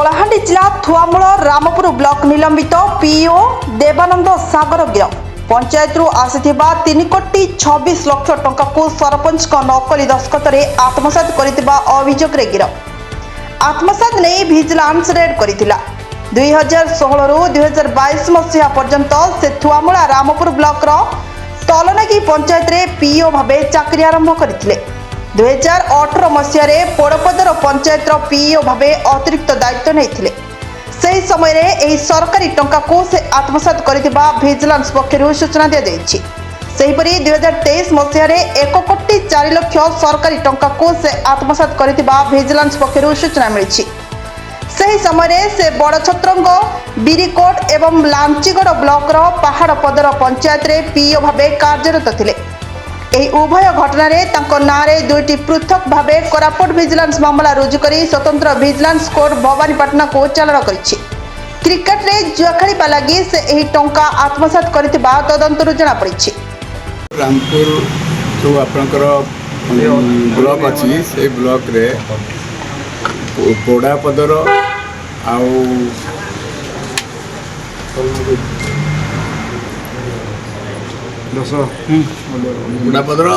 कलाहांडी जिला थुआमूल रामपुर ब्लॉक निलंबित पीओ देवानंद सागर गिरफ। पंचायत आसिथिबा 3 कोटी 26 लाख टंका को सरपंच नकली दस्खत आत्मसात करथिबा अभियोग रे गिरफ। आत्मसात नहीं विजिलेंस रेड करथिला। 2016 रु 2022 मसीहा पर्यंत से थुआमूला रामपुर ब्लॉक रो तलनेगी पंचायत रे पीओ भाबे चाकरी आरंभ करथिले। 2018 मसीह पोड़पदर पंचायत पीओ भावे अतिरिक्त दायित्व नहीं से समय रे एही सरकारी टंका को से आत्मसात करथिबा विजिलेंस पक्षरु सूचना दिया जायछि। सेहिपरि 2023 मसीह 1 कोटी 4 लाख सरकारी टंका को से आत्मसात करथिबा विजिलेंस पक्षरु सूचना मिलिछि। सही समय से बड़छत्रंग बिरिकोट एवं लांचीगढ़ ब्लॉक रो पहाड़पदर पंचायत रे पीओ भावे कार्यरत थिले। एही उभय घटना रे तांको नारे दुईटी पृथक भावे कोरापुट विजिलेंस मामला रुजु करी स्वतंत्र विजिलेंस कोर्ट भवानीपाटना को चालान करिछि। क्रिकेट रे जुआ खेलिबा लागि से एही टंका आत्मसात करथिबा तदंतरु जणा पड़िछि। रामपुर जो आपनकर ब्लॉक अछि से ब्लॉक रे पोड़ापदर आउ बुढ़ापदर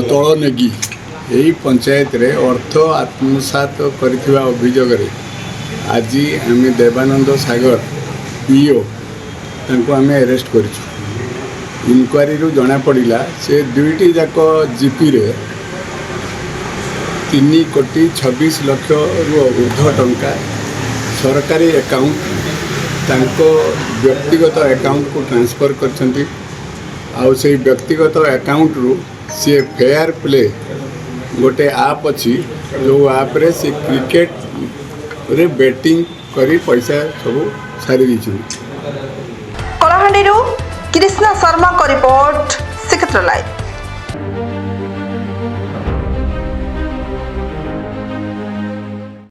तल नेगी यही पंचायत रे अर्थ आत्मसात करथिबा अभियोग रे आज आम देवानंद सागर पीओ तांको आम अरेस्ट करिछु। इनक्वारी रु जना पड़िला से दुईटी जाक जीपी रे 3 कोटी 26 लाख रु ऊर्ध्व टंका सरकारी अकाउंट तांको व्यक्तिगत अकाउंट को ट्रांसफर करछंती। आउ से व्यक्तिगत अकाउंट रु सी फेयर प्ले गोटे आप अच्छी जो आप रे से क्रिकेट रे बैटिंग करी पैसा सब सारी दी। कलाहांडी कृष्णा शर्मा को रिपोर्ट श्रीक्षेत्र लाइव।